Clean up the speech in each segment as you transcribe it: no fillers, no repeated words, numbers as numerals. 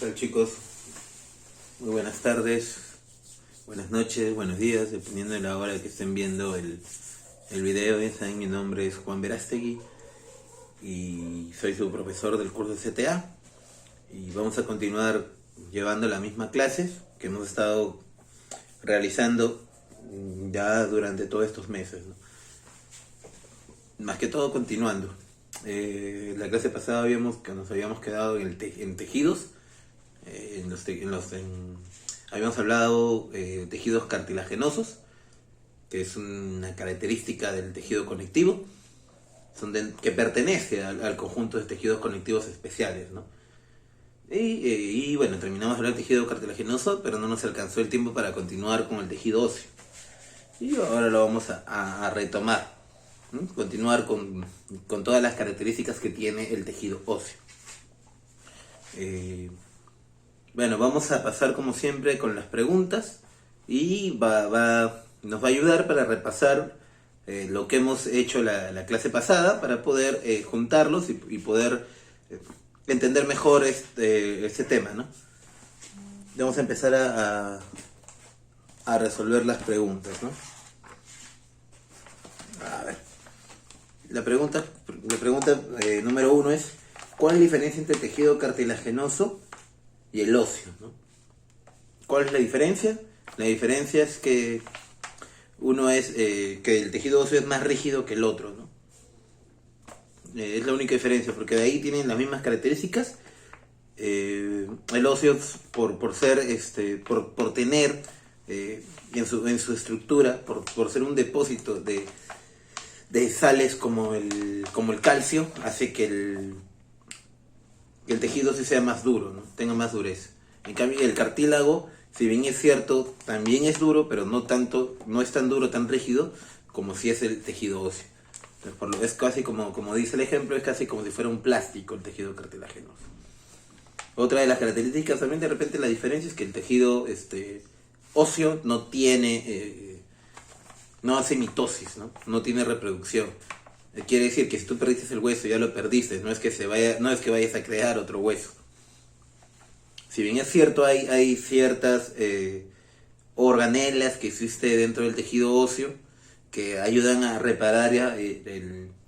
tal, chicos? Muy buenas tardes, buenas noches, buenos días, dependiendo de la hora que estén viendo el video. Ya saben, mi nombre es Juan Verástegui y soy su profesor del curso CTA, y vamos a continuar llevando la misma clase que hemos estado realizando ya durante todos estos meses, ¿no? Más que todo continuando. La clase pasada nos habíamos quedado en tejidos. Habíamos hablado de tejidos cartilaginosos, que es una característica del tejido conectivo, que pertenece al conjunto de tejidos conectivos especiales, ¿no? Y bueno, terminamos de hablar del tejido cartilaginoso, pero no nos alcanzó el tiempo para continuar con el tejido óseo. Y ahora lo vamos a retomar, ¿no? Continuar con todas las características que tiene el tejido óseo. Bueno, vamos a pasar como siempre con las preguntas y nos va a ayudar para repasar lo que hemos hecho la clase pasada, para poder juntarlos y poder entender mejor este tema, ¿no? Vamos a empezar a resolver las preguntas, ¿no? A ver, la pregunta número 1 es: ¿cuál es la diferencia entre el tejido cartilaginoso y el óseo, ¿no? ¿Cuál es la diferencia? La diferencia es que uno es que el tejido óseo es más rígido que el otro, ¿no? Es la única diferencia, porque de ahí tienen las mismas características. El óseo, por tener en su estructura, por ser un depósito de sales como el calcio, hace que el tejido sí sea más duro, ¿no? Tenga más dureza. En cambio, el cartílago, si bien es cierto, también es duro, pero no es tan duro, tan rígido como si es el tejido óseo. Entonces, es casi como dice el ejemplo, es casi como si fuera un plástico el tejido cartilaginoso. Otra de las características también, de repente, la diferencia es que el tejido óseo no hace mitosis, ¿no? No tiene reproducción. Quiere decir que si tú perdiste el hueso, ya lo perdiste, no es que vayas a crear otro hueso. Si bien es cierto, hay ciertas organelas que existen dentro del tejido óseo que ayudan a reparar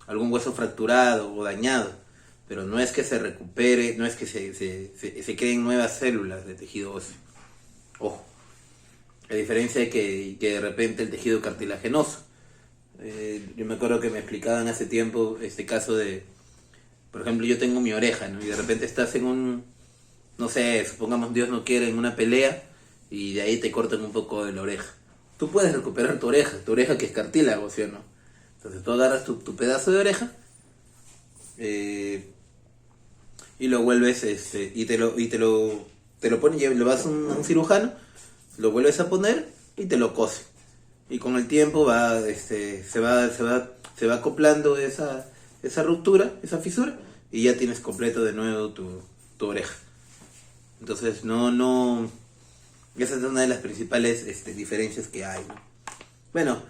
algún hueso fracturado o dañado, pero no es que se recupere, no es que se creen nuevas células de tejido óseo. Ojo, a diferencia de que de repente el tejido cartilaginoso. Yo me acuerdo que me explicaban hace tiempo este caso de, por ejemplo, yo tengo mi oreja, ¿no? Y de repente estás no sé, supongamos, Dios no quiere, en una pelea, y de ahí te cortan un poco de la oreja. Tú puedes recuperar tu oreja que es cartílago, ¿sí o no? Entonces tú agarras tu pedazo de oreja y lo vuelves, y te lo pones, y lo vas a un cirujano, lo vuelves a poner y te lo cose. Y con el tiempo se va acoplando esa ruptura, esa fisura, y ya tienes completo de nuevo tu oreja. Entonces, esa es una de las principales diferencias que hay, ¿no? Bueno,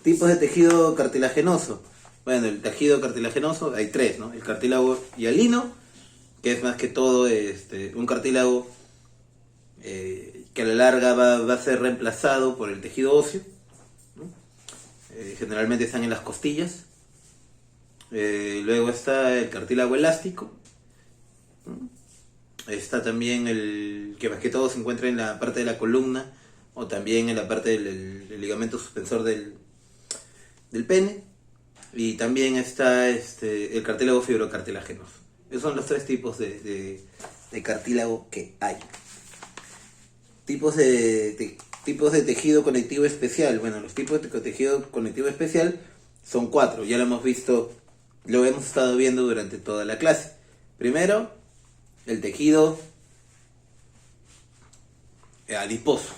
tipos de tejido cartilaginoso. Bueno, el tejido cartilaginoso hay 3, ¿no? El cartílago hialino, que es más que todo un cartílago que a la larga va a ser reemplazado por el tejido óseo, ¿no? Generalmente están en las costillas. Luego está el cartílago elástico, ¿no? Está también el que más que todo se encuentra en la parte de la columna, o también en la parte del ligamento suspensor del pene. Y también está el cartílago fibrocartilaginoso. Esos son los 3 tipos de cartílago que hay. Tipos de tejido conectivo especial. Bueno, los tipos de tejido conectivo especial son 4. Ya lo hemos visto, lo hemos estado viendo durante toda la clase. Primero, el tejido adiposo,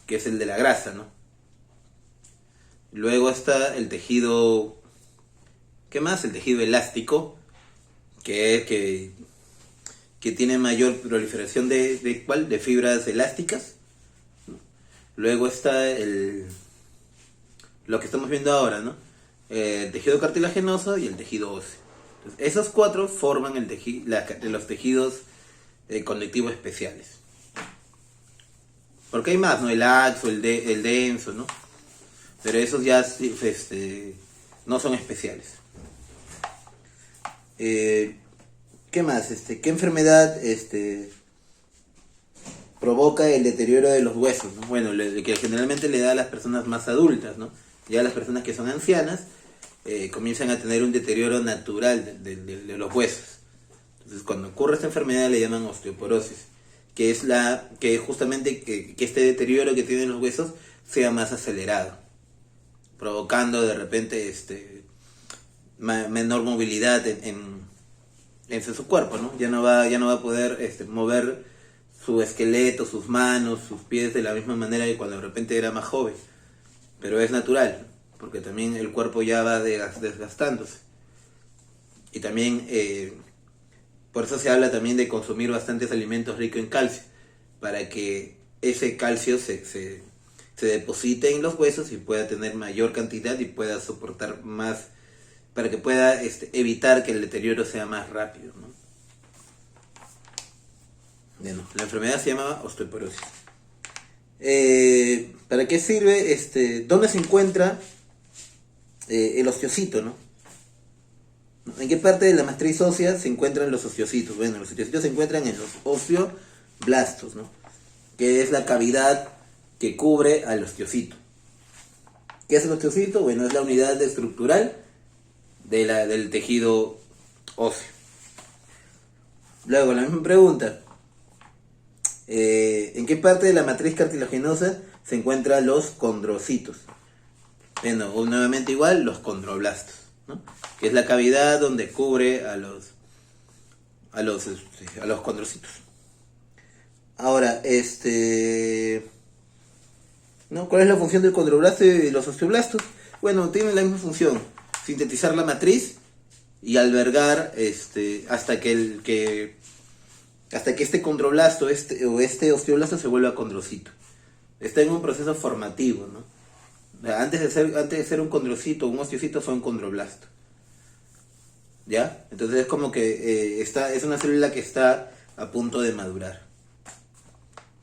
que es el de la grasa, ¿no? Luego está el tejido, ¿qué más? El tejido elástico, que tiene mayor proliferación de fibras elásticas. Luego está lo que estamos viendo ahora, ¿no? El tejido cartilaginoso y el tejido óseo. Entonces, esos 4 forman los tejidos conectivos especiales. Porque hay más, ¿no? El laxo, el denso, ¿no? Pero esos ya no son especiales. ¿Qué más? ¿Qué enfermedad provoca el deterioro de los huesos, ¿no? Bueno, que generalmente le da a las personas más adultas, ¿no? Ya las personas que son ancianas comienzan a tener un deterioro natural de los huesos. Entonces, cuando ocurre esta enfermedad le llaman osteoporosis, que es justamente que este deterioro que tienen los huesos sea más acelerado, provocando de repente menor movilidad en su cuerpo, ¿no? Ya no va a poder mover su esqueleto, sus manos, sus pies de la misma manera que cuando de repente era más joven. Pero es natural, porque también el cuerpo ya va desgastándose. Y también, por eso se habla también de consumir bastantes alimentos ricos en calcio, para que ese calcio se deposite en los huesos y pueda tener mayor cantidad y pueda soportar más, para que pueda evitar que el deterioro sea más rápido, ¿no? Bueno, la enfermedad se llama osteoporosis. ¿Para qué sirve? ¿Dónde se encuentra el osteocito, no? ¿En qué parte de la matriz ósea se encuentran los osteocitos? Bueno, los osteocitos se encuentran en los osteoblastos, ¿no? Que es la cavidad que cubre al osteocito. ¿Qué es el osteocito? Bueno, es la unidad estructural del tejido óseo. Luego, la misma pregunta. ¿En qué parte de la matriz cartilaginosa se encuentran los condrocitos? Bueno, nuevamente igual, los condroblastos, ¿no? Que es la cavidad donde cubre a los condrocitos. Ahora, ¿no? ¿Cuál es la función del condroblasto y de los osteoblastos? Bueno, tienen la misma función, sintetizar la matriz y albergar hasta que este condroblasto o este osteoblasto se vuelva condrocito. Está en un proceso formativo, ¿no? Antes de ser un condrocito, un osteocito fue un condroblasto. ¿Ya? Entonces es como que es una célula que está a punto de madurar.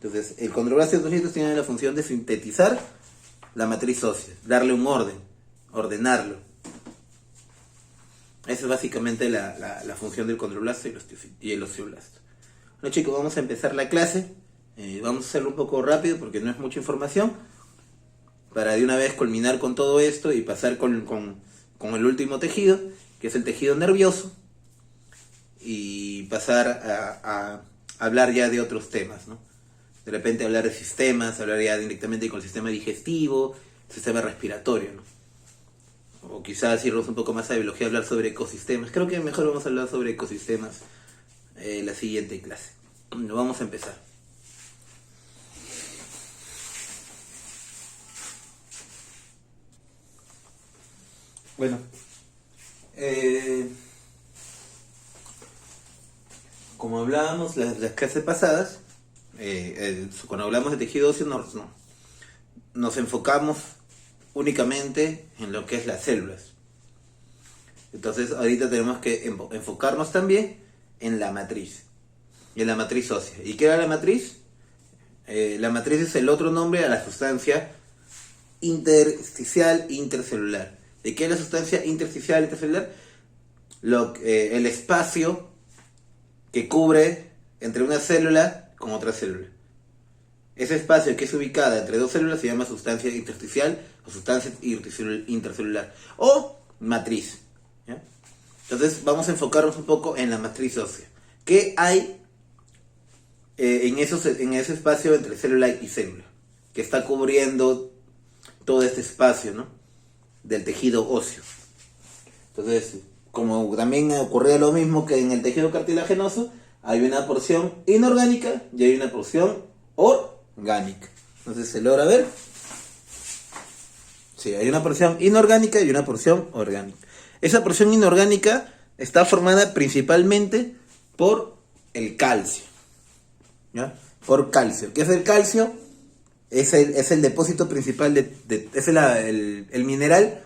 Entonces, el condroblasto y los osteocitos tienen la función de sintetizar la matriz ósea, darle un orden, ordenarlo. Esa es básicamente la función del condroblasto y el osteoblasto. Bueno, chicos, vamos a empezar la clase. Vamos a hacerlo un poco rápido porque no es mucha información, para de una vez culminar con todo esto y pasar con el último tejido, que es el tejido nervioso, y pasar a hablar ya de otros temas, ¿no? De repente hablar de sistemas, hablar ya directamente con el sistema digestivo, sistema respiratorio, ¿no? O quizás irnos un poco más a biología, hablar sobre ecosistemas. Creo que mejor vamos a hablar sobre ecosistemas la siguiente clase. Vamos a empezar. Bueno, como hablábamos las clases pasadas, cuando hablamos de tejido óseo nos enfocamos únicamente en lo que es las células. Entonces ahorita tenemos que enfocarnos también en la matriz ósea. ¿Y qué era la matriz? La matriz es el otro nombre a la sustancia intersticial intercelular. ¿De qué es la sustancia intersticial intercelular? El espacio que cubre entre una célula con otra célula. Ese espacio que es ubicada entre dos células se llama sustancia intersticial o sustancia intercelular o matriz, ¿ya? Entonces vamos a enfocarnos un poco en la matriz ósea. ¿Qué hay en ese espacio entre célula y célula? Que está cubriendo todo este espacio, ¿no?, del tejido óseo. Entonces, como también ocurría lo mismo que en el tejido cartilaginoso, hay una porción inorgánica y hay una porción orgánica. Entonces, ¿se logra ver? Sí, hay una porción inorgánica y una porción orgánica. Esa porción inorgánica está formada principalmente por el calcio, ¿ya? Por calcio. ¿Qué es el calcio? Es el depósito principal, es el mineral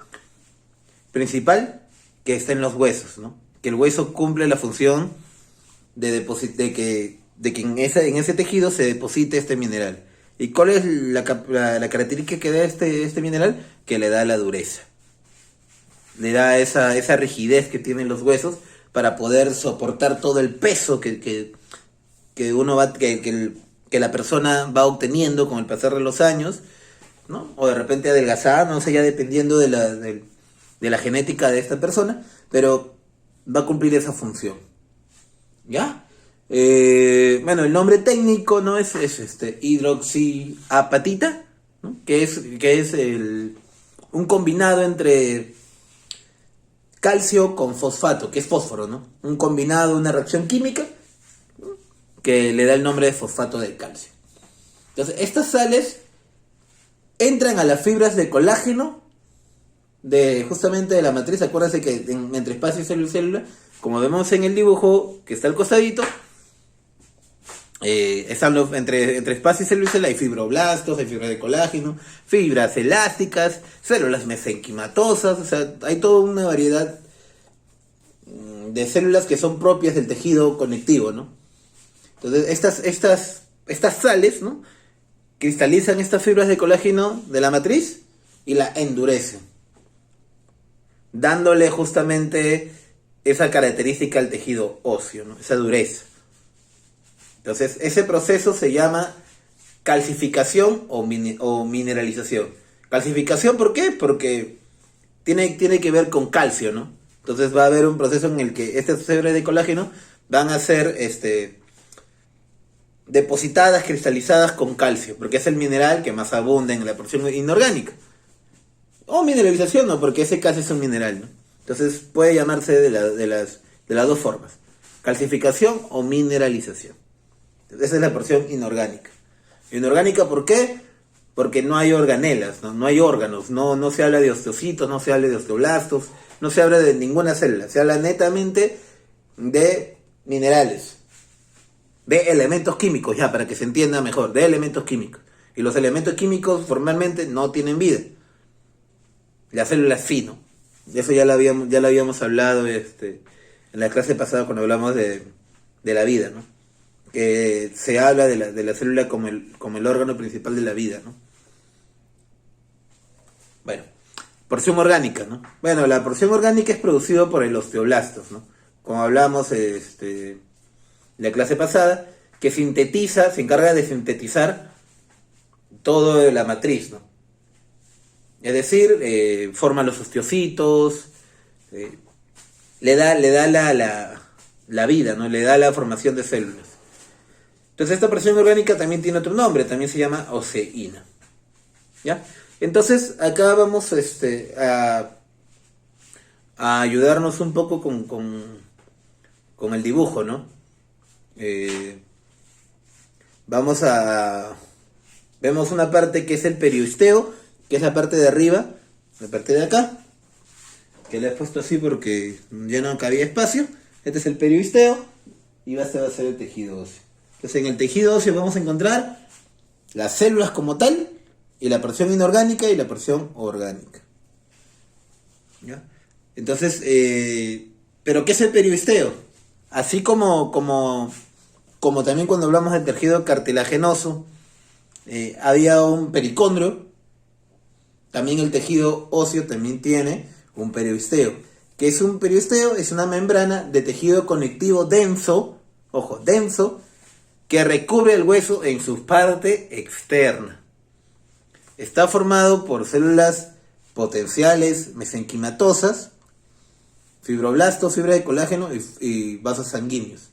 principal que está en los huesos, ¿no? que el hueso cumple la función de que en ese tejido se deposite este mineral. ¿Y cuál es la característica que da este mineral? Que le da la dureza. Le da esa rigidez que tienen los huesos para poder soportar todo el peso que la persona va obteniendo con el pasar de los años, ¿no? O de repente adelgazar, no sé, ya dependiendo de la genética de esta persona, pero va a cumplir esa función. ¿Ya? Bueno, el nombre técnico no es hidroxiapatita, ¿no? que es un combinado entre calcio con fosfato, que es fósforo, ¿no? Un combinado, una reacción química, ¿no? Que le da el nombre de fosfato de calcio. Entonces, estas sales entran a las fibras de colágeno justamente de la matriz. Acuérdense que entre espacio y célula, como vemos en el dibujo que está al costadito, entre espacio y célula hay fibroblastos, hay fibras de colágeno, fibras elásticas, células mesenquimatosas, o sea, hay toda una variedad de células que son propias del tejido conectivo, ¿no? Entonces, estas sales, ¿no? Cristalizan estas fibras de colágeno de la matriz y la endurecen, dándole justamente esa característica al tejido óseo, ¿no? Esa dureza. Entonces, ese proceso se llama calcificación o mineralización. Calcificación, ¿por qué? Porque tiene que ver con calcio, ¿no? Entonces va a haber un proceso en el que estas fibras de colágeno van a ser depositadas, cristalizadas con calcio, porque es el mineral que más abunda en la porción inorgánica. O mineralización, ¿no? Porque ese calcio es un mineral, ¿no? Entonces puede llamarse de las dos formas: calcificación o mineralización. Esa es la porción inorgánica. Inorgánica, ¿por qué? Porque no hay organelas, no hay órganos, no se habla de osteocitos, no se habla de osteoblastos, no se habla de ninguna célula, se habla netamente de minerales, de elementos químicos, ya para que se entienda mejor, de elementos químicos. Y los elementos químicos formalmente no tienen vida. La célula sí, ¿no? Eso ya lo habíamos hablado en la clase pasada cuando hablamos de la vida, ¿no? Que se habla de la célula como el órgano principal de la vida, ¿no? Bueno, porción orgánica, ¿no? Bueno, la porción orgánica es producida por el osteoblastos, ¿no? Como hablamos la clase pasada, que se encarga de sintetizar todo la matriz, ¿no? Es decir, forma los osteocitos, le da la vida, ¿no? Le da la formación de células. Entonces esta porción orgánica también tiene otro nombre, también se llama oseína. ¿Ya? Entonces acá vamos a ayudarnos un poco con el dibujo, ¿no? Vemos una parte que es el periosteo, que es la parte de arriba, la parte de acá, que la he puesto así porque ya no cabía espacio. Este es el periosteo y este va a ser el tejido óseo. Entonces en el tejido óseo vamos a encontrar las células como tal, y la porción inorgánica y la porción orgánica. ¿Ya? Entonces, ¿pero qué es el periosteo? Así como también cuando hablamos del tejido cartilaginoso, había un pericondrio, también el tejido óseo también tiene un periosteo. ¿Qué es un periosteo? Es una membrana de tejido conectivo denso, ojo, denso, que recubre el hueso en su parte externa. Está formado por células potenciales mesenquimatosas, fibroblastos, fibra de colágeno y vasos sanguíneos.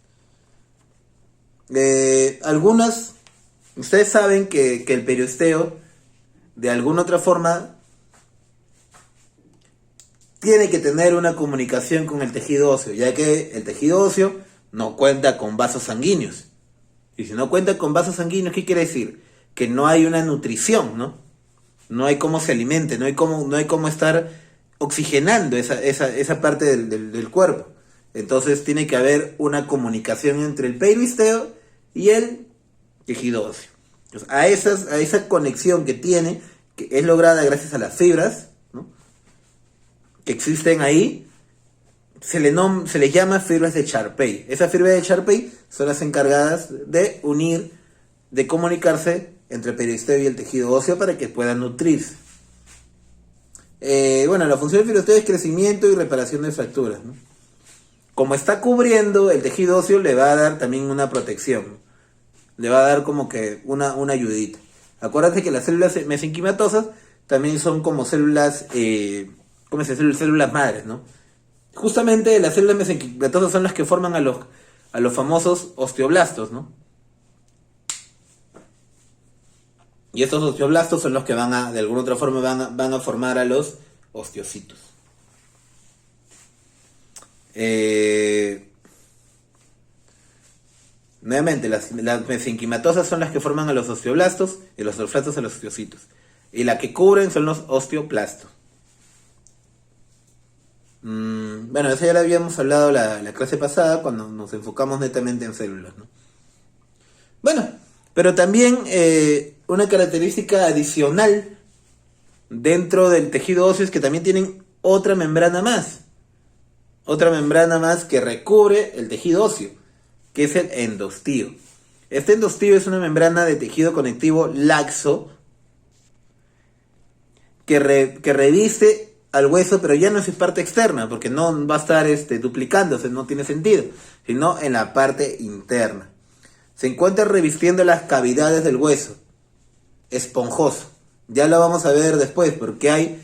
Ustedes saben que el periosteo, de alguna otra forma, tiene que tener una comunicación con el tejido óseo, ya que el tejido óseo no cuenta con vasos sanguíneos. Y si no cuenta con vasos sanguíneos, ¿qué quiere decir? Que no hay una nutrición, ¿no? No hay cómo se alimente, no hay cómo estar oxigenando esa parte del cuerpo. Entonces tiene que haber una comunicación entre el periosteo y el tejido óseo. Entonces, a esa conexión que tiene, que es lograda gracias a las fibras, ¿no?, que existen ahí, se les llama fibras de Charpey. Esas fibras de Charpey son las encargadas de unir, de comunicarse entre el periosteo y el tejido óseo para que puedan nutrirse. Bueno, la función del periosteo es crecimiento y reparación de fracturas, ¿no? Como está cubriendo el tejido óseo, le va a dar también una protección, ¿no? Le va a dar como que una ayudita. Acuérdate que las células mesenquimatosas también son como células, ¿cómo se dice? Células madres, ¿no? Justamente las células mesenquimatosas son las que forman a los famosos osteoblastos, ¿no? Y estos osteoblastos son los que van a, de alguna otra forma, van a formar a los osteocitos. Nuevamente, las mesenquimatosas son las que forman a los osteoblastos y los osteoblastos a los osteocitos. Y la que cubren son los osteoplastos. Bueno, eso ya lo habíamos hablado la clase pasada cuando nos enfocamos netamente en células, ¿no? Bueno, pero también una característica adicional dentro del tejido óseo es que también tienen otra membrana más. Otra membrana más que recubre el tejido óseo, que es el endostío. Este endostío es una membrana de tejido conectivo laxo que reviste al hueso, pero ya no es su parte externa, porque no va a estar duplicándose, no tiene sentido, sino en la parte interna. Se encuentra revistiendo las cavidades del hueso, esponjoso. Ya lo vamos a ver después, porque hay,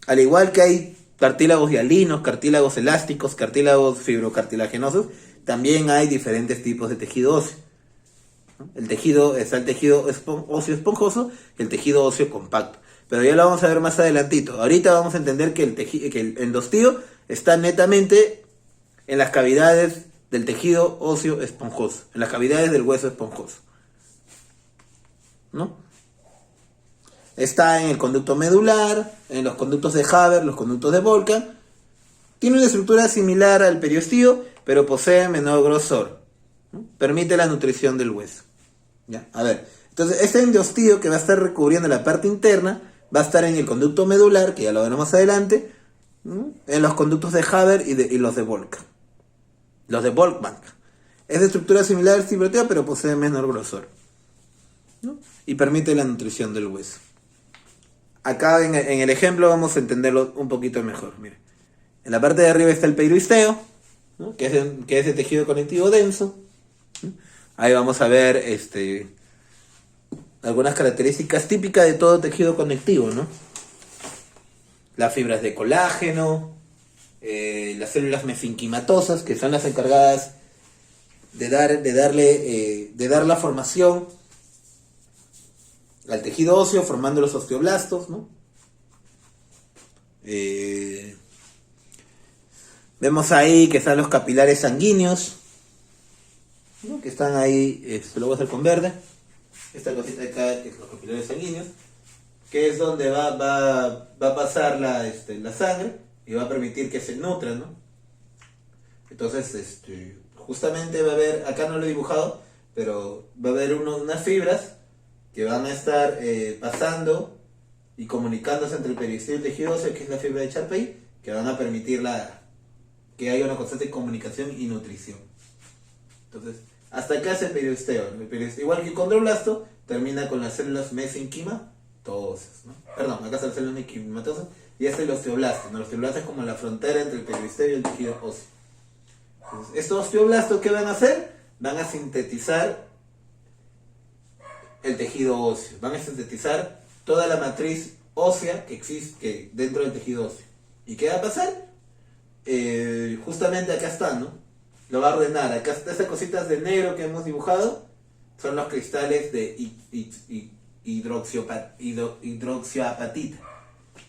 al igual que hay cartílagos hialinos, cartílagos elásticos, cartílagos fibrocartilaginosos, también hay diferentes tipos de tejido óseo. Está el tejido óseo esponjoso y el tejido óseo compacto. Pero ya lo vamos a ver más adelantito. Ahorita vamos a entender que el endostío está netamente en las cavidades del tejido óseo esponjoso, en las cavidades del hueso esponjoso, ¿no? Está en el conducto medular, en los conductos de Haber, los conductos de Volta. Tiene una estructura similar al periosteo, pero posee menor grosor, ¿no? Permite la nutrición del hueso. ¿Ya? A ver, entonces este endostío que va a estar recubriendo la parte interna va a estar en el conducto medular, que ya lo veremos más adelante, ¿no? En los conductos de Haber y los de Volta. Los de Volkmann. Es de estructura similar al ciproteo, pero posee menor grosor, ¿no? Y permite la nutrición del hueso. Acá en el ejemplo vamos a entenderlo un poquito mejor. Mira, en la parte de arriba está el periosteo, ¿no? que es el tejido conectivo denso, ¿no? Ahí vamos a ver algunas características típicas de todo tejido conectivo, ¿no? Las fibras de colágeno, las células mesenquimatosas, que son las encargadas de dar la formación al tejido óseo, formando los osteoblastos, ¿no? Vemos ahí que están los capilares sanguíneos, ¿no? Que están ahí, lo voy a hacer con verde. Esta cosita de acá, que es los capilares sanguíneos, que es donde va a pasar la sangre y va a permitir que se nutra, ¿no? Entonces, justamente va a haber, acá no lo he dibujado, pero va a haber unas fibras que van a estar pasando y comunicándose entre el periosteo y el tejido óseo, que es la fibra de Charpey, que van a permitir que haya una constante comunicación y nutrición. Entonces, hasta acá es el periosteo. Igual que el condroblasto, termina con las células mesenquimatosas, ¿no? Perdón, acá están las células mesenquimatosas y este es el osteoblasto, ¿no? El osteoblasto es como la frontera entre el periosteo y el tejido óseo. Entonces, estos osteoblastos, ¿qué van a hacer? Van a sintetizar el tejido óseo, van a sintetizar toda la matriz ósea que existe dentro del tejido óseo. ¿Y qué va a pasar? Justamente acá está, ¿no? Lo va a ordenar. Acá están esas cositas de negro que hemos dibujado, son los cristales de hidroxiapatita.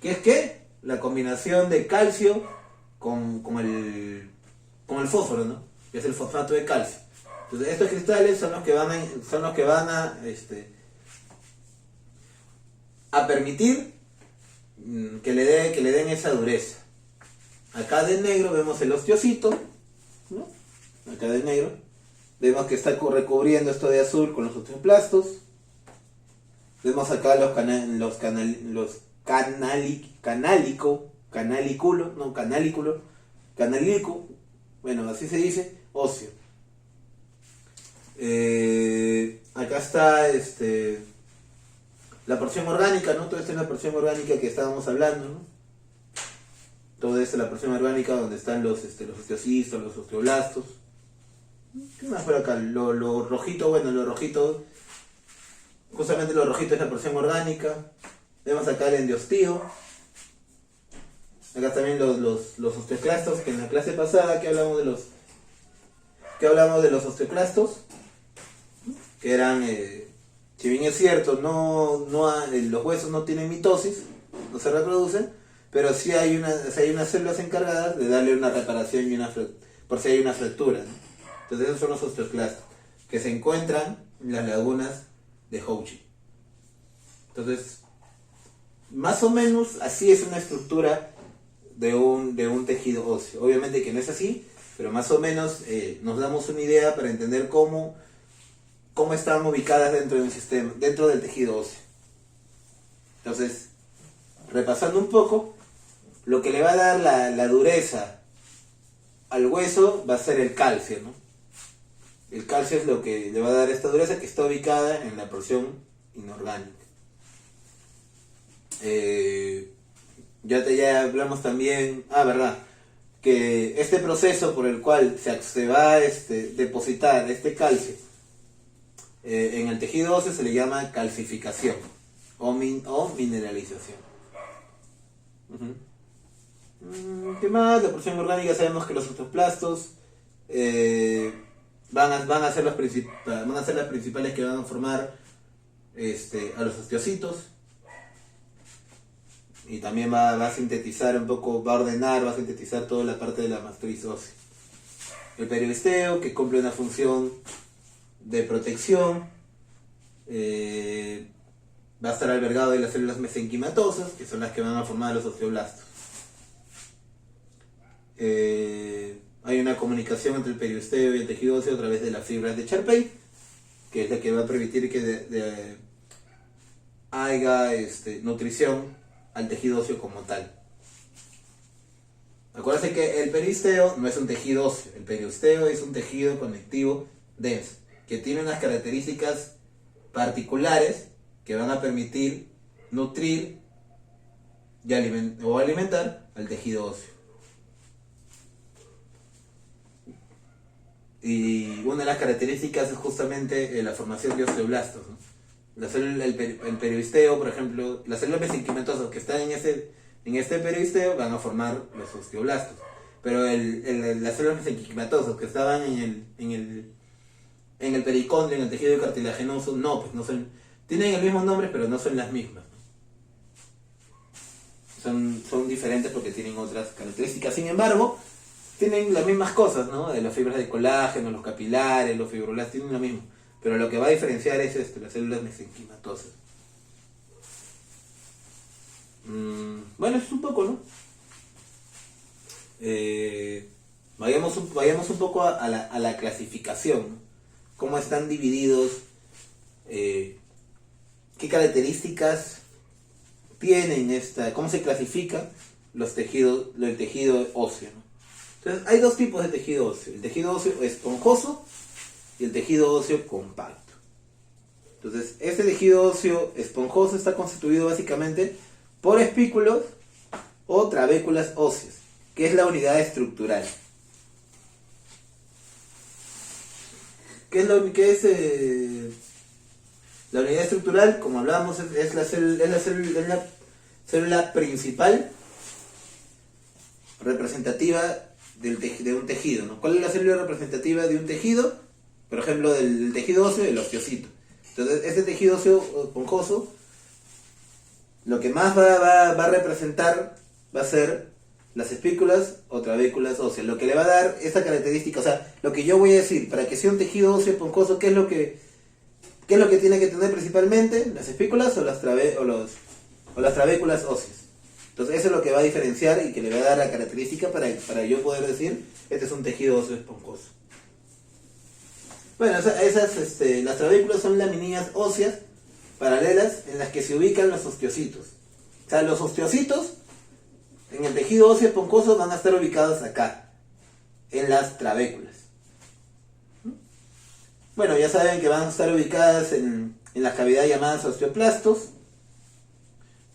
¿Qué es qué? La combinación de calcio con el fósforo, ¿no? Que es el fosfato de calcio. Entonces, estos cristales son los que van a permitir que le den esa dureza. Acá de negro vemos el osteocito, ¿no? Acá de negro vemos que está recubriendo esto de azul con los osteoplastos. Vemos acá canáliculos, canalico, bueno, así se dice, óseo. Acá está la porción orgánica, ¿no? Toda esta es la porción orgánica que estábamos hablando, ¿no? Toda esta es la porción orgánica donde están los osteocistos, los osteoblastos. ¿Qué más por acá? Lo rojito, bueno, lo rojito, justamente lo rojito es la porción orgánica. Vemos acá el endoostío. Acá también los osteoclastos, que en la clase pasada que hablamos de los osteoclastos, que eran, si bien es cierto, los huesos no tienen mitosis, no se reproducen, pero sí hay unas células encargadas de darle una reparación por si hay una fractura, ¿no? Entonces esos son los osteoclastos, que se encuentran en las lagunas de Hochi. Entonces, más o menos así es una estructura de un tejido óseo. Obviamente que no es así, pero más o menos nos damos una idea para entender cómo están ubicadas dentro de un sistema, dentro del tejido óseo. Entonces, repasando un poco, lo que le va a dar la dureza al hueso va a ser el calcio, ¿no? El calcio es lo que le va a dar esta dureza, que está ubicada en la porción inorgánica. Ya hablamos también, verdad, que este proceso por el cual se va a depositar este calcio en el tejido óseo se le llama calcificación o mineralización. ¿Qué más? La porción orgánica, sabemos que los osteoplastos van a ser las principales que van a formar a los osteocitos. Y también va a sintetizar un poco, va a sintetizar toda la parte de la matriz ósea. El periosteo, que cumple una función de protección, va a estar albergado de las células mesenquimatosas, que son las que van a formar los osteoblastos. Hay una comunicación entre el periosteo y el tejido óseo a través de las fibras de Charpey, que es la que va a permitir que haya nutrición al tejido óseo como tal. Acuérdense que el peristeo no es un tejido óseo, el periosteo es un tejido conectivo denso, que tiene unas características particulares que van a permitir nutrir o alimentar al tejido óseo. Y una de las características es justamente la formación de osteoblastos, ¿no? El periosteo, por ejemplo, las células mesenquimatosas que están en este periosteo van a formar los osteoblastos. Pero las células mesenquimatosas que estaban en el pericondrio, en el tejido cartilaginoso, no son, tienen el mismo nombre, pero no son las mismas, ¿no? Son diferentes porque tienen otras características. Sin embargo, tienen las mismas cosas, ¿no? De las fibras de colágeno, los capilares, los fibroblastos, tienen lo mismo. Pero lo que va a diferenciar es las células mesenquimatosas. Bueno, eso es un poco, ¿no? Vayamos un poco a la clasificación, ¿no? Cómo están divididos, qué características tienen cómo se clasifica el tejido óseo, ¿no? Entonces, hay dos tipos de tejido óseo: el tejido óseo esponjoso y el tejido óseo compacto. Entonces, este tejido óseo esponjoso está constituido básicamente por espículos o trabéculas óseas, que es la unidad estructural. ¿Qué es la unidad estructural? Como hablábamos, es la célula principal representativa de un tejido, ¿no? ¿Cuál es la célula representativa de un tejido? Por ejemplo, del tejido óseo, el osteocito. Entonces, este tejido óseo esponjoso, lo que más va a representar va a ser las espículas o trabéculas óseas. Lo que le va a dar esa característica, o sea, lo que yo voy a decir, para que sea un tejido óseo esponjoso, ¿qué es lo que tiene que tener principalmente? ¿Las espículas o las trabéculas óseas? Entonces, eso es lo que va a diferenciar y que le va a dar la característica para yo poder decir, este es un tejido óseo esponjoso. Bueno, las trabéculas son laminillas óseas paralelas en las que se ubican los osteocitos. O sea, los osteocitos en el tejido óseo esponjoso van a estar ubicados acá. en las trabéculas. Bueno, ya saben que van a estar ubicadas en las cavidades llamadas osteoplastos.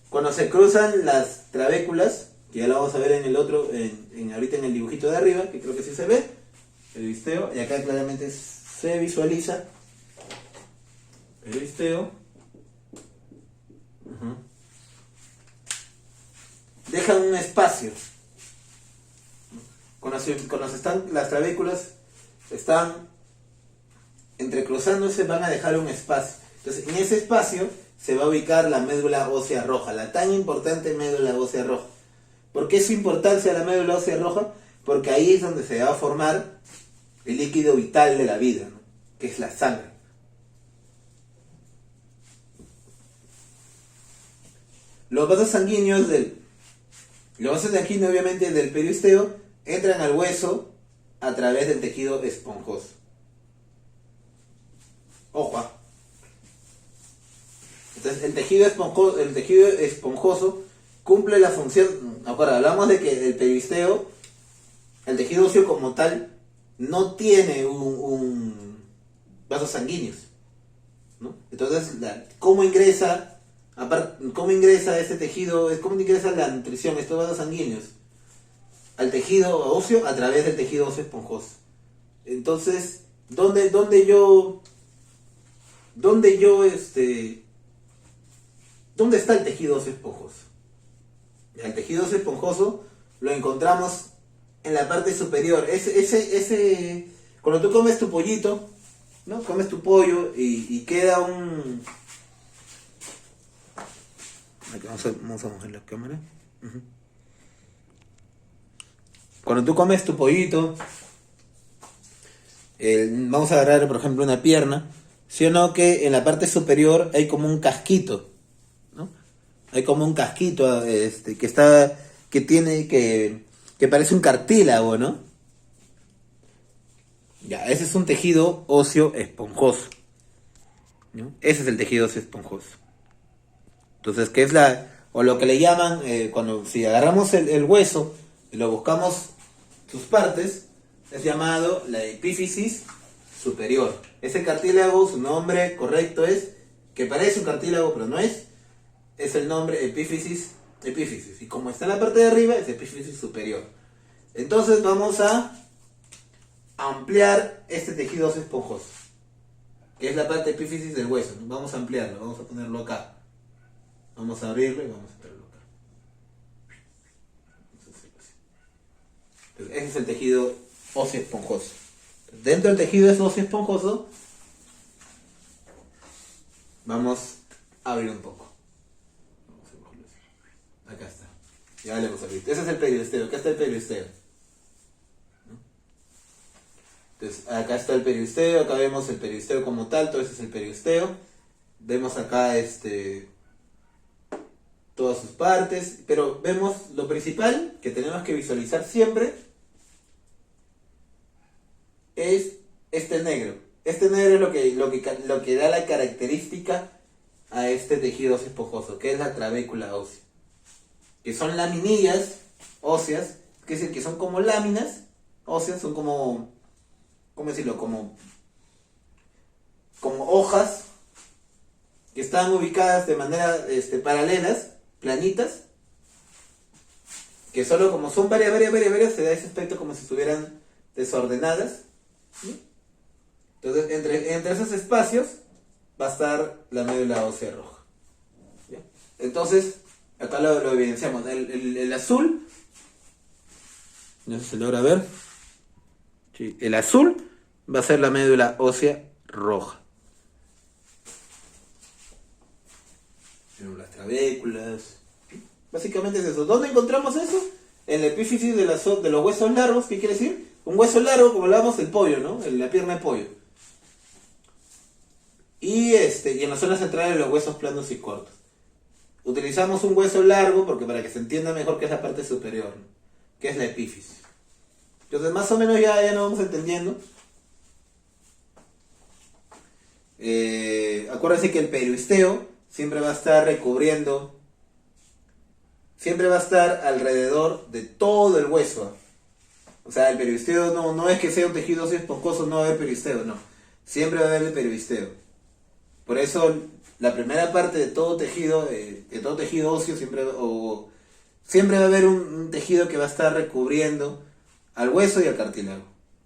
Cuando se cruzan las trabéculas, que ya lo vamos a ver en el otro, ahorita en el dibujito de arriba, que creo que sí se ve, el visteo, y acá claramente se visualiza el visteo. Dejan un espacio. Cuando las trabéculas están entrecruzándose, van a dejar un espacio. Entonces, en ese espacio se va a ubicar la médula ósea roja, la tan importante médula ósea roja. ¿Por qué es su importancia la médula ósea roja? Porque ahí es donde se va a formar el líquido vital de la vida, ¿no? Que es la sangre. Los vasos sanguíneos obviamente del periosteo entran al hueso a través del tejido esponjoso. Ojo. Entonces el tejido esponjoso cumple la función. Ahora hablamos de que el periosteo, el tejido óseo como tal, no tiene un vasos sanguíneos, ¿no? Entonces, ¿cómo ingresa este tejido? ¿Cómo ingresa la nutrición, estos vasos sanguíneos, al tejido óseo? A través del tejido óseo esponjoso. Entonces, ¿dónde está el tejido óseo esponjoso? El tejido óseo esponjoso lo encontramos en la parte superior. Cuando tú comes tu pollito, ¿no? Comes tu pollo y queda un... Aquí vamos a mover la cámara. Cuando tú comes tu pollito, vamos a agarrar por ejemplo una pierna, ¿sí o no? Que en la parte superior hay como un casquito, ¿no? Hay como un casquito que parece un cartílago, ¿no? Ya, ese es un tejido óseo esponjoso, ¿no? Ese es el tejido óseo esponjoso. Entonces, ¿qué es o lo que le llaman, si agarramos el hueso y lo buscamos sus partes, es llamado la epífisis superior. Ese cartílago, su nombre correcto es, que parece un cartílago pero no es el nombre epífisis. Y como está en la parte de arriba, es epífisis superior. Entonces vamos a ampliar este tejido óseo esponjoso, que es la parte epífisis del hueso, ¿no? Vamos a ampliarlo, vamos a ponerlo acá. Vamos a abrirlo y vamos a meterlo acá. Entonces, ese es el tejido óseo esponjoso. Dentro del tejido óseo esponjoso vamos a abrir un poco. Acá está. Ya le hemos abierto. Ese es el periosteo. Acá está el periosteo. Entonces, acá está el periosteo. Acá vemos el periosteo como tal. Todo ese es el periosteo. Vemos acá todas sus partes. Pero vemos lo principal que tenemos que visualizar siempre es este negro. Este negro es lo que da la característica a este tejido óseo esponjoso, que es la trabécula ósea. Que son laminillas óseas, es decir, que son como láminas óseas, son como, ¿cómo decirlo? Como hojas que están ubicadas de manera paralelas, planitas, que solo como son varias, se da ese aspecto como si estuvieran desordenadas. ¿Sí? Entonces, entre esos espacios va a estar la médula ósea roja. ¿Ya? Entonces, acá lo evidenciamos. El azul, no sé si se logra ver. Sí, el azul va a ser la médula ósea roja. Las trabéculas. Básicamente es eso. ¿Dónde encontramos eso? En la epífisis de los huesos largos. ¿Qué quiere decir? Un hueso largo, como hablábamos del pollo, ¿no? En la pierna de pollo. Y en las zonas centrales de los huesos planos y cortos. Utilizamos un hueso largo porque para que se entienda mejor que es la parte superior, ¿no? Que es la epífisis. Entonces más o menos ya nos vamos entendiendo. Acuérdense que el periosteo siempre va a estar recubriendo, siempre va a estar alrededor de todo el hueso. O sea, el periosteo no es que sea un tejido óseo esponjoso, no va a haber periosteo, no. Siempre va a haber el periosteo. Por eso, la primera parte de todo tejido óseo, siempre va a haber un tejido que va a estar recubriendo al hueso y al cartílago.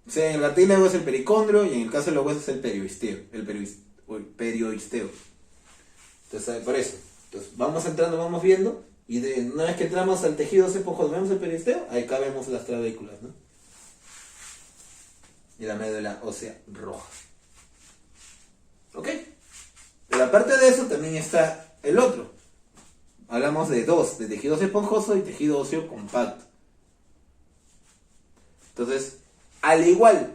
O sea, en el cartílago es el pericondrio y en el caso de los huesos es el periosteo. El perioisteo. Entonces, por eso. Entonces, vamos entrando, vamos viendo. Y una vez que entramos al tejido óseo esponjoso, vemos el periosteo, ahí acá vemos las trabéculas, ¿no? Y la médula ósea roja. ¿Ok? Pero aparte de eso también está el otro. Hablamos de dos, de tejido óseo esponjoso y tejido óseo compacto. Entonces, al igual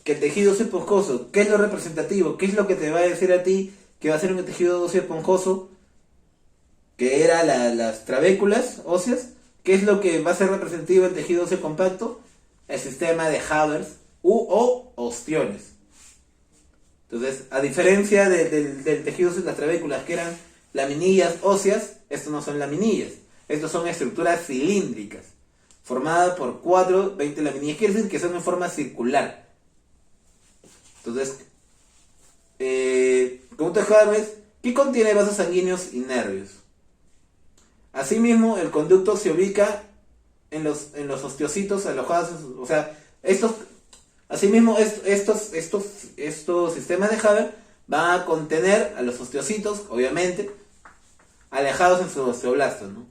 que el tejido óseo esponjoso, ¿qué es lo representativo? ¿Qué es lo que te va a decir a ti que va a ser un tejido óseo esponjoso? Que era las trabéculas óseas. ¿Qué es lo que va a ser representativo del tejido óseo compacto? El sistema de Haber o ostiones. Entonces, a diferencia del tejido óseo de las trabéculas, que eran laminillas óseas, estos no son laminillas. Estos son estructuras cilíndricas, formadas por 20 laminillas. Quiere decir que son en forma circular. Entonces, como te sabes, ¿qué contiene vasos sanguíneos y nervios? Asimismo, el conducto se ubica en los osteocitos alojados, o sea, asimismo, estos sistemas de Haber van a contener a los osteocitos, obviamente, alejados en su osteoblasto, ¿no?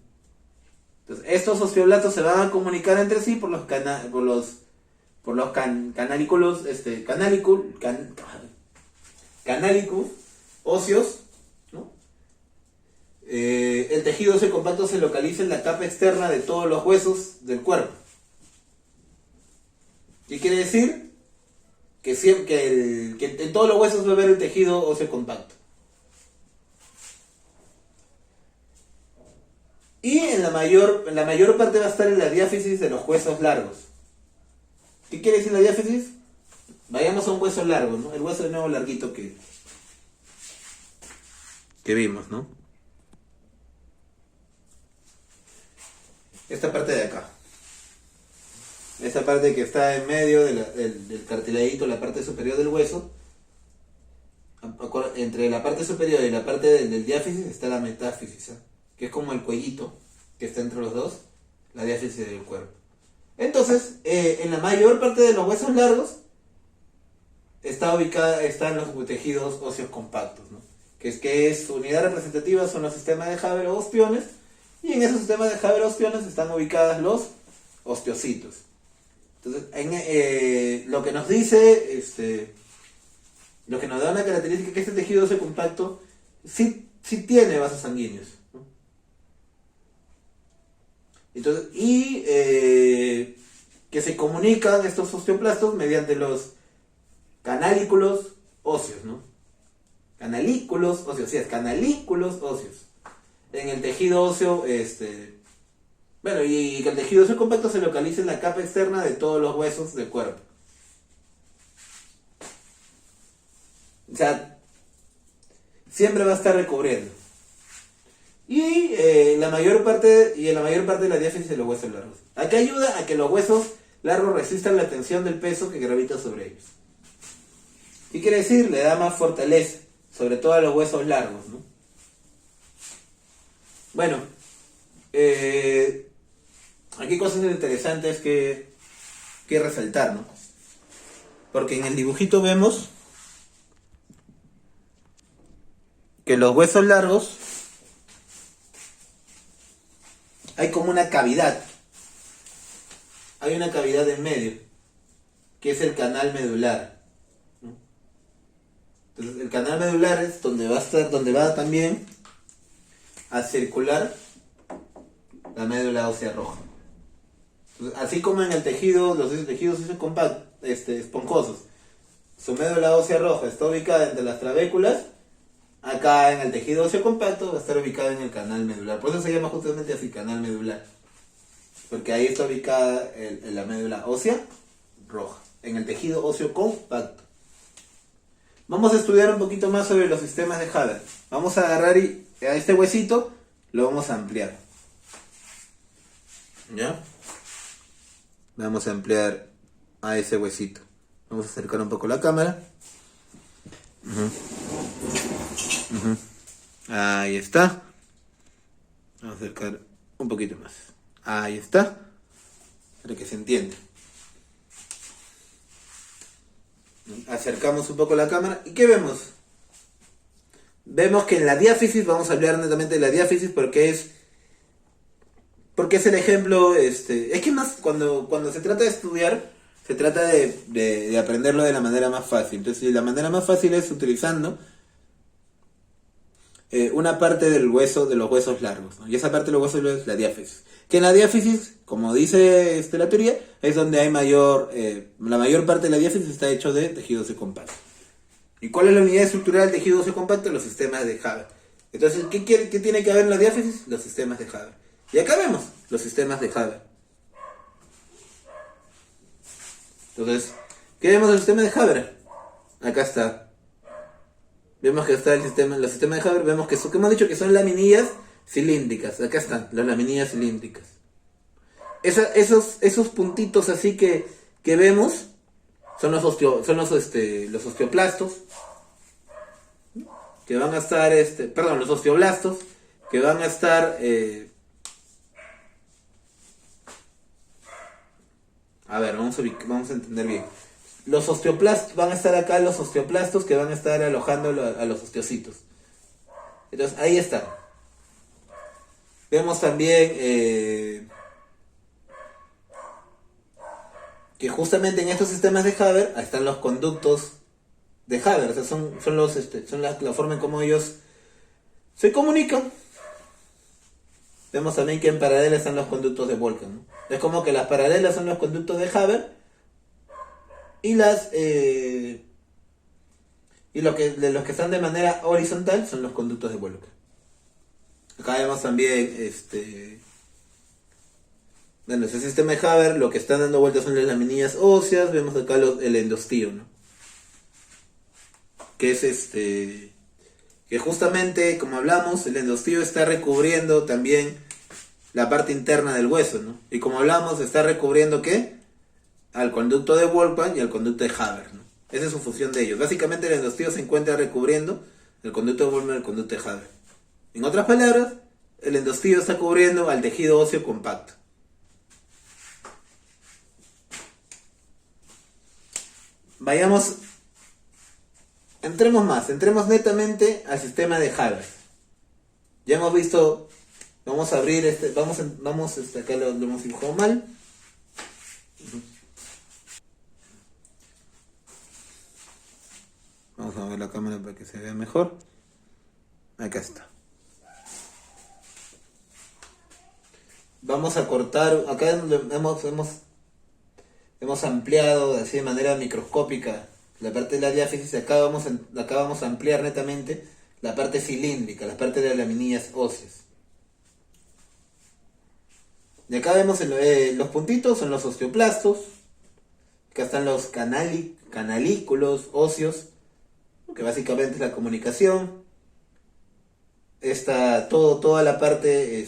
Entonces, estos osteoblastos se van a comunicar entre sí por los canalicos óseos, ¿no? El tejido óseo compacto se localiza en la capa externa de todos los huesos del cuerpo. ¿Qué quiere decir? Que en todos los huesos va a haber el tejido óseo compacto. Y en la mayor parte va a estar en la diáfisis de los huesos largos. ¿Qué quiere decir la diáfisis? Vayamos a un hueso largo, ¿no? El hueso de nuevo larguito que vimos, ¿no? Esta parte de acá. Esta parte que está en medio del cartilaguito, la parte superior del hueso. Entre la parte superior y la parte del diáfisis está la metáfisis, ¿eh? Que es como el cuellito que está entre los dos, la diáfisis del cuerpo. Entonces, en la mayor parte de los huesos largos están los tejidos óseos compactos, ¿no? Que es su unidad representativa, son los sistemas de Haber o ostiones, y en esos sistemas de Haber o ostiones están ubicadas los osteocitos. Entonces, lo que nos dice, lo que nos da una característica, que este tejido óseo compacto sí tiene vasos sanguíneos, ¿no? Entonces, que se comunican estos osteoplastos mediante los canalículos óseos, ¿no? Canalículos óseos, sí, es canalículos óseos. En el tejido óseo, bueno, y que el tejido óseo compacto se localiza en la capa externa de todos los huesos del cuerpo. O sea, siempre va a estar recubriendo. Y en la mayor parte de la diáfisis de los huesos largos. ¿A qué ayuda? A que los huesos largos resistan la tensión del peso que gravita sobre ellos. ¿Qué quiere decir? Le da más fortaleza, sobre todo a los huesos largos, ¿no? Bueno, aquí cosas interesantes que resaltar, ¿no? Porque en el dibujito vemos que los huesos largos hay como una cavidad. Hay una cavidad en medio, que es el canal medular, ¿no? Entonces, el canal medular es donde va también a circular la médula ósea roja. Entonces, así como en los tejidos esponjosos, su médula ósea roja está ubicada entre las trabéculas, acá en el tejido óseo compacto va a estar ubicada en el canal medular. Por eso se llama justamente así, canal medular. Porque ahí está ubicada la médula ósea roja, en el tejido óseo compacto. Vamos a estudiar un poquito más sobre los sistemas de Haber. Vamos a agarrar a este huesito, lo vamos a ampliar. ¿Ya? Vamos a ampliar a ese huesito. Vamos a acercar un poco la cámara. Ahí está. Vamos a acercar un poquito más. Ahí está. Para que se entienda. Acercamos un poco la cámara. ¿Y qué vemos? Vemos que en la diáfisis, vamos a hablar netamente de la diáfisis porque es el ejemplo, es que más cuando se trata de estudiar, se trata de aprenderlo de la manera más fácil. Entonces, la manera más fácil es utilizando una parte del hueso, de los huesos largos, ¿no? Y esa parte de los huesos largos es la diáfisis. Que en la diáfisis, como dice la teoría, es donde hay la mayor parte de la diáfisis está hecho de tejido óseo compacto. ¿Y cuál es la unidad estructural del tejido óseo compacto? Los sistemas de Haber. Entonces, ¿qué tiene que haber en la diáfisis? Los sistemas de Haber. Y acá vemos los sistemas de Haber. Entonces, ¿qué vemos del sistema de Haber? Acá está. Vemos que está los sistemas de Haber. Vemos que hemos dicho que son laminillas cilíndricas. Acá están las laminillas cilíndricas. Esos puntitos así que vemos son los osteoplastos, que van a estar, los osteoblastos, que van a estar, a ver, vamos a entender bien. Los osteoplastos, van a estar acá los osteoplastos que van a estar alojando a los osteocitos. Entonces, ahí están. Vemos también que justamente en estos sistemas de Haber están los conductos de Haber. O sea, son la forma en cómo ellos se comunican. Vemos también que en paralela están los conductos de Volckham, ¿no? Es como que las paralelas son los conductos de Haber y los que están de manera horizontal son los conductos de Volckham. Acá vemos también ese sistema de Haber, lo que están dando vueltas son las laminillas óseas. Vemos acá el endostío, ¿no? Que es que justamente, como hablamos, el endostío está recubriendo también la parte interna del hueso, ¿no? Y como hablamos, está recubriendo ¿qué? Al conducto de Volkmann y al conducto de Haber, ¿no? Esa es su función de ellos. Básicamente el endostío se encuentra recubriendo el conducto de Volkmann y el conducto de Haber. En otras palabras, el endostío está cubriendo al tejido óseo compacto. Entremos netamente al sistema de Haber. Ya hemos visto, vamos a abrir acá lo hemos dibujado mal. Vamos a mover la cámara para que se vea mejor. Acá está. Vamos a cortar, acá hemos ampliado así de manera microscópica la parte de la diáfisis. Acá vamos a ampliar netamente la parte cilíndrica, la parte de las laminillas óseas. Y acá vemos los puntitos, son los osteoplastos. Acá están los canalículos óseos, que básicamente es la comunicación. Está toda la parte,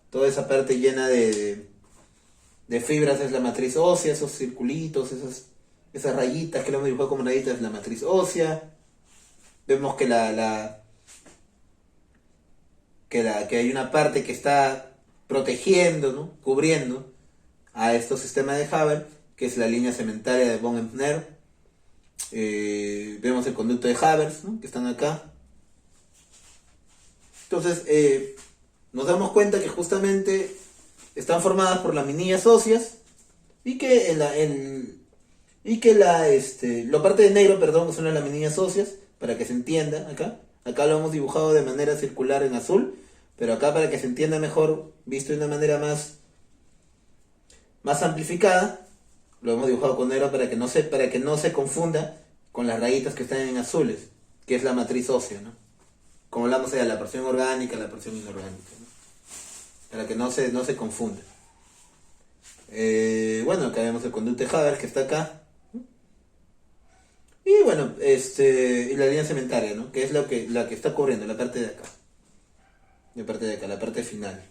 toda esa parte llena de fibras es la matriz ósea, esos circulitos, esas rayitas que lo hemos dibujado como rayitas es la matriz ósea. Vemos que que hay una parte que está protegiendo, ¿no? Cubriendo a estos sistemas de Haber, que es la línea cementaria de von Ebner. Vemos el conducto de Haber, ¿no? Que están acá. Entonces, nos damos cuenta que justamente están formadas por laminillas óseas y que la parte de negro, perdón, son las laminillas óseas, para que se entienda acá. Acá lo hemos dibujado de manera circular en azul, pero acá para que se entienda mejor, visto de una manera más amplificada, lo hemos dibujado con negro para que no se confunda con las rayitas que están en azules, que es la matriz ósea, ¿no? Como hablamos de la porción orgánica, la porción inorgánica, ¿no? Para que no se confunda. Bueno, acá vemos el conducto de Haber que está acá. Y bueno, y la línea cementaria, ¿no? Que es la que está cubriendo la parte de acá. La parte de acá, la parte final.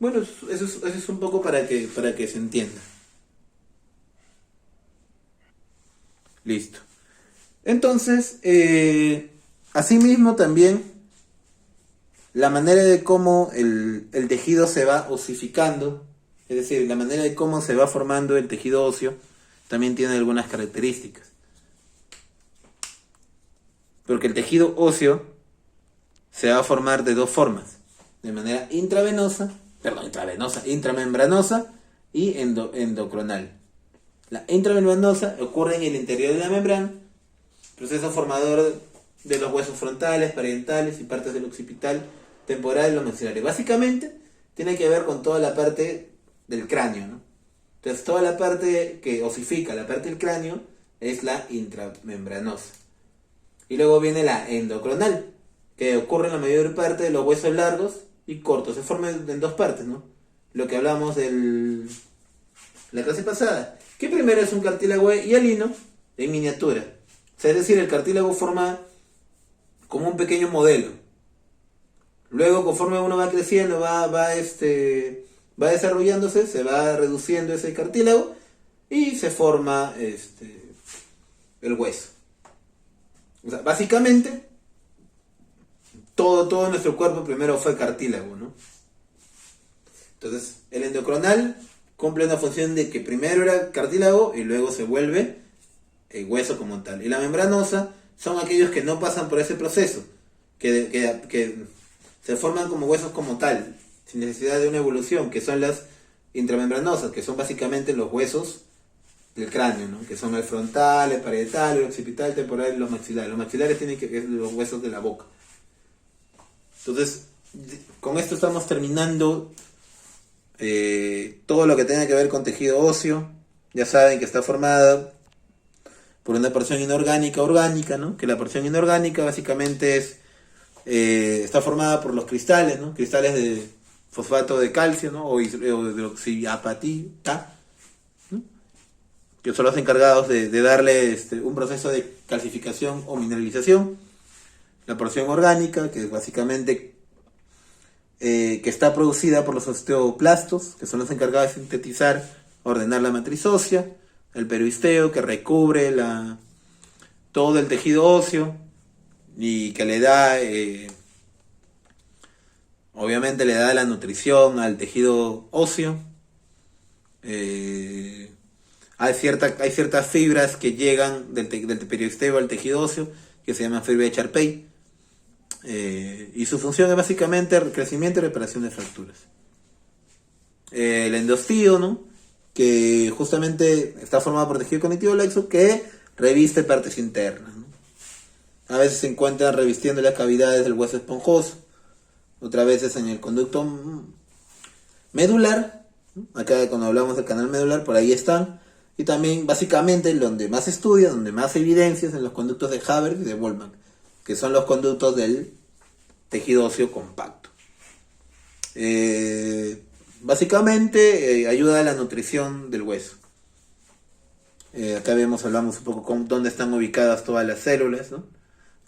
Bueno, eso es un poco para que se entienda. Listo. Entonces, asimismo también la manera de cómo el tejido se va osificando, es decir, la manera de cómo se va formando el tejido óseo, también tiene algunas características. Porque el tejido óseo se va a formar de dos formas, de manera intramembranosa y endocronal. La intramembranosa ocurre en el interior de la membrana, proceso formador de los huesos frontales, parietales y partes del occipital, temporal y los maxilares. Básicamente tiene que ver con toda la parte del cráneo, ¿no? Entonces toda la parte que osifica la parte del cráneo es la intramembranosa. Y luego viene la endocronal, que ocurre en la mayor parte de los huesos largos y cortos. Se forma en dos partes, ¿no? Lo que hablamos la clase pasada. Que primero es un cartílago hialino en miniatura. O sea, es decir, el cartílago forma como un pequeño modelo. Luego, conforme uno va creciendo, va desarrollándose, se va reduciendo ese cartílago y se forma el hueso. O sea, básicamente, todo nuestro cuerpo primero fue cartílago, ¿no? Entonces, el endocronal cumple una función de que primero era cartílago y luego se vuelve hueso como tal. Y la membranosa son aquellos que no pasan por ese proceso, que se forman como huesos como tal, sin necesidad de una evolución, que son las intramembranosas, que son básicamente los huesos del cráneo, ¿no? Que son el frontal, el parietal, el occipital, el temporal y los maxilares. Los maxilares tienen que ver los huesos de la boca. Entonces, con esto estamos terminando todo lo que tenga que ver con tejido óseo. Ya saben que está formada por una porción inorgánica orgánica, ¿no? Que la porción inorgánica básicamente está formada por los cristales, ¿no? Cristales de fosfato de calcio, ¿no? O hidroxiapatita, ¿no? Que son los encargados de darle un proceso de calcificación o mineralización. La porción orgánica, que es básicamente que está producida por los osteoplastos, que son los encargados de sintetizar, ordenar la matriz ósea. El periosteo, que recubre todo el tejido óseo y que le da, obviamente le da la nutrición al tejido óseo. Hay ciertas fibras que llegan del periosteo al tejido óseo, que se llaman fibra de Charpey. Y su función es básicamente crecimiento y reparación de fracturas. El endostío, ¿no? Que justamente está formado por tejido conectivo laxo que reviste partes internas, ¿no? A veces se encuentran revistiendo las cavidades del hueso esponjoso, otras veces en el conducto medular, ¿no? Acá cuando hablamos del canal medular, por ahí están. Y también básicamente donde más estudia, donde más evidencias, en los conductos de Haber y de Volkmann, que son los conductos del tejido óseo compacto. Básicamente ayuda a la nutrición del hueso. Acá hablamos un poco con dónde están ubicadas todas las células, ¿no?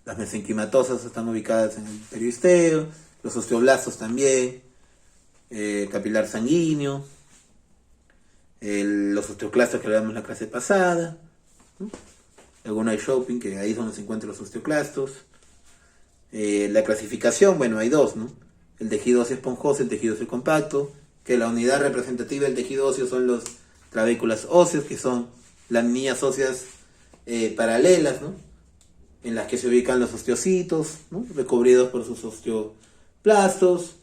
Las mesenquimatosas están ubicadas en el periosteo, los osteoblastos también, capilar sanguíneo, los osteoclastos que hablamos en la clase pasada, ¿no? Laguna de Shopping, que ahí es donde se encuentran los osteoclastos. La clasificación, bueno, hay dos, ¿no? El tejido óseo esponjoso y el tejido óseo compacto, que la unidad representativa del tejido óseo son los trabéculas óseas, que son laminillas óseas paralelas, ¿no? En las que se ubican los osteocitos, ¿no? Recubridos por sus osteoplastos.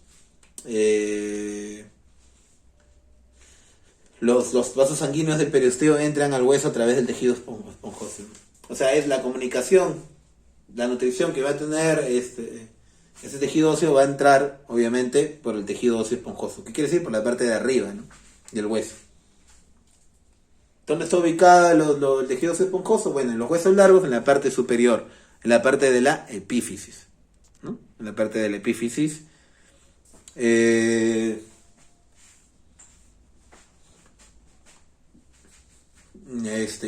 Los vasos sanguíneos del periosteo entran al hueso a través del tejido esponjoso. O sea, es la comunicación, la nutrición que va a tener ese tejido óseo va a entrar, obviamente, por el tejido óseo esponjoso. ¿Qué quiere decir? Por la parte de arriba, ¿no? Del hueso. ¿Dónde está ubicado el tejido óseo esponjoso? Bueno, en los huesos largos, en la parte superior, en la parte de la epífisis, ¿no? En la parte de la epífisis.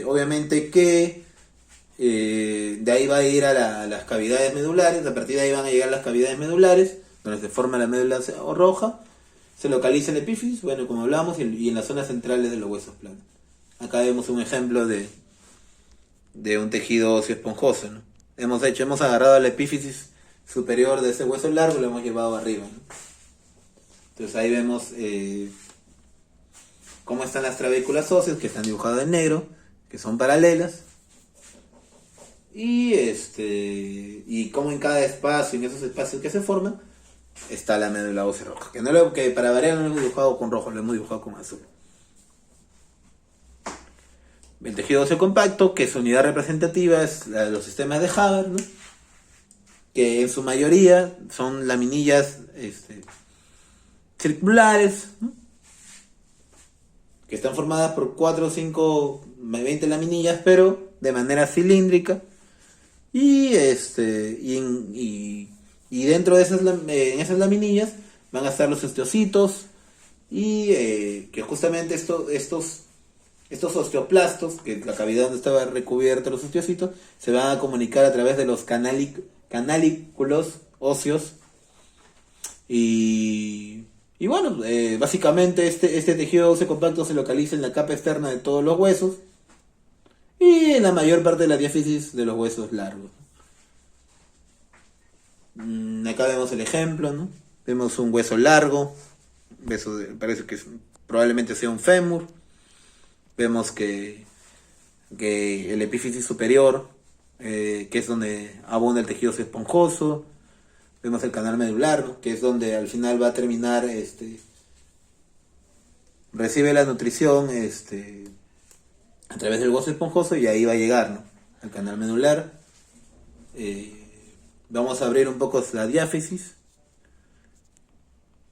Obviamente que de ahí va a ir a las cavidades medulares. A partir de ahí van a llegar las cavidades medulares, donde se forma la médula roja. se localiza el epífisis, bueno, como hablamos, y en las zonas centrales de los huesos planos. Acá vemos un ejemplo de un tejido óseo esponjoso, ¿no? Hemos agarrado el epífisis superior de ese hueso largo y lo hemos llevado arriba, ¿no? Entonces ahí vemos cómo están las trabéculas óseas, que están dibujadas en negro, que son paralelas. Y cómo en cada espacio, en esos espacios que se forman, está la médula ósea roja. Que para variar no lo hemos dibujado con rojo, lo hemos dibujado con azul. El tejido óseo compacto, que su unidad representativa es la de los sistemas de Haber, ¿no? Que en su mayoría son laminillas circulares, ¿no? Que están formadas por 4, 5, 20 laminillas, pero de manera cilíndrica. Y dentro de en esas laminillas van a estar los osteocitos y que justamente estos osteoplastos, que es la cavidad donde estaba recubierto los osteocitos, se van a comunicar a través de los canalículos óseos. Y bueno, básicamente este tejido óseo compacto se localiza en la capa externa de todos los huesos y en la mayor parte de la diáfisis de los huesos largos. Acá vemos el ejemplo, ¿no? Vemos un hueso largo, parece que probablemente sea un fémur. Vemos que el epífisis superior, que es donde abunda el tejido esponjoso. Vemos el canal medular, ¿no? Que es donde al final va a terminar, recibe la nutrición a través del hueso esponjoso y ahí va a llegar, ¿no? Al canal medular. Vamos a abrir un poco la diáfisis,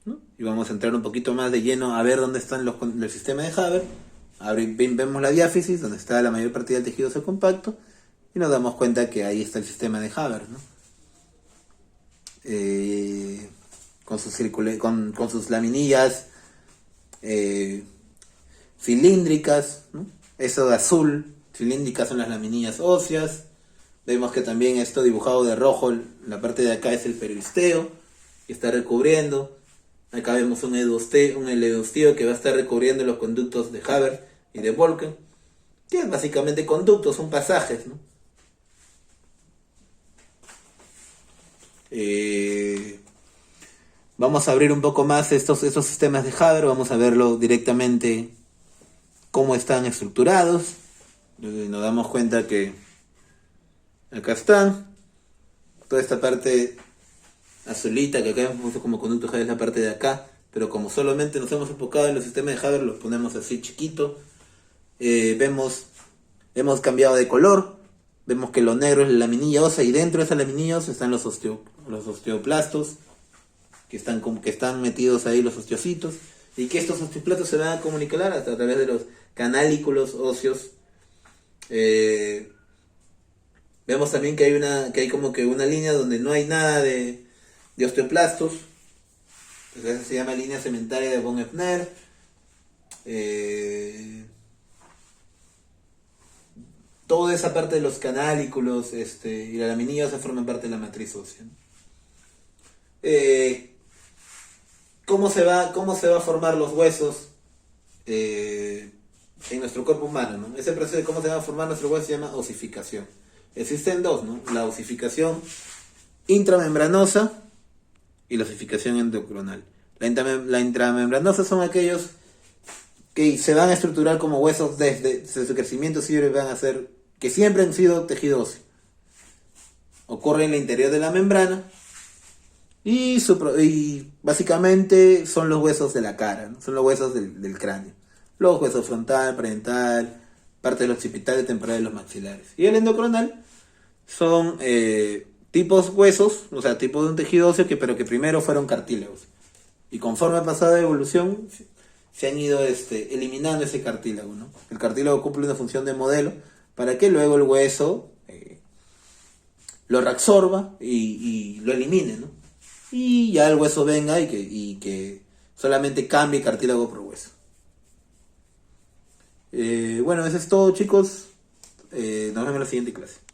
¿no? Y vamos a entrar un poquito más de lleno a ver dónde están el sistema de Haber. Vemos la diáfisis, donde está la mayor parte del tejido óseo compacto, y nos damos cuenta que ahí está el sistema de Haber, ¿no? Con sus laminillas cilíndricas, ¿no? Eso de azul, cilíndricas son las laminillas óseas. Vemos que también esto dibujado de rojo, la parte de acá es el peristeo, que está recubriendo. Acá vemos un eleustío que va a estar recubriendo los conductos de Haber y de Volken, que es básicamente conductos, son pasajes, ¿no? Vamos a abrir un poco más estos sistemas de Haber, vamos a verlo directamente cómo están estructurados. Nos damos cuenta que acá están, toda esta parte azulita que acá hemos puesto como conducto Haber es la parte de acá, pero como solamente nos hemos enfocado en los sistemas de Haber, los ponemos así chiquito. Hemos cambiado de color, vemos que lo negro es la laminilla ósea y dentro de esa laminilla ósea están los osteoplastos, que están metidos ahí los osteocitos, y que estos osteoplastos se van a comunicar hasta a través de los canalículos óseos. Vemos también que hay como que una línea donde no hay nada de osteoplastos. Entonces esa se llama línea cementaria de von Eppner. Toda esa parte de los canalículos y la laminilla se forman parte de la matriz ósea, ¿no? ¿Cómo se va a formar los huesos en nuestro cuerpo humano, ¿no? Ese proceso de cómo se va a formar nuestro hueso se llama osificación. Existen dos, ¿no? La osificación intramembranosa y la osificación endocronal. La intramembranosa son aquellos que se van a estructurar como huesos desde su crecimiento, que siempre han sido tejido óseo. Ocurre en el interior de la membrana y básicamente son los huesos de la cara, ¿no? Son los huesos del cráneo. Los huesos frontal, parietal, parte de los occipitales, temporales, los maxilares. Y el endocronal son tipos huesos, o sea, tipos de un tejido óseo pero que primero fueron cartílagos. Y conforme ha pasado la evolución, se han ido eliminando ese cartílago, ¿no? El cartílago cumple una función de modelo para que luego el hueso lo reabsorba y lo elimine, ¿no? Y ya el hueso venga y que solamente cambie cartílago por hueso. Bueno, eso es todo, chicos. Nos vemos en la siguiente clase.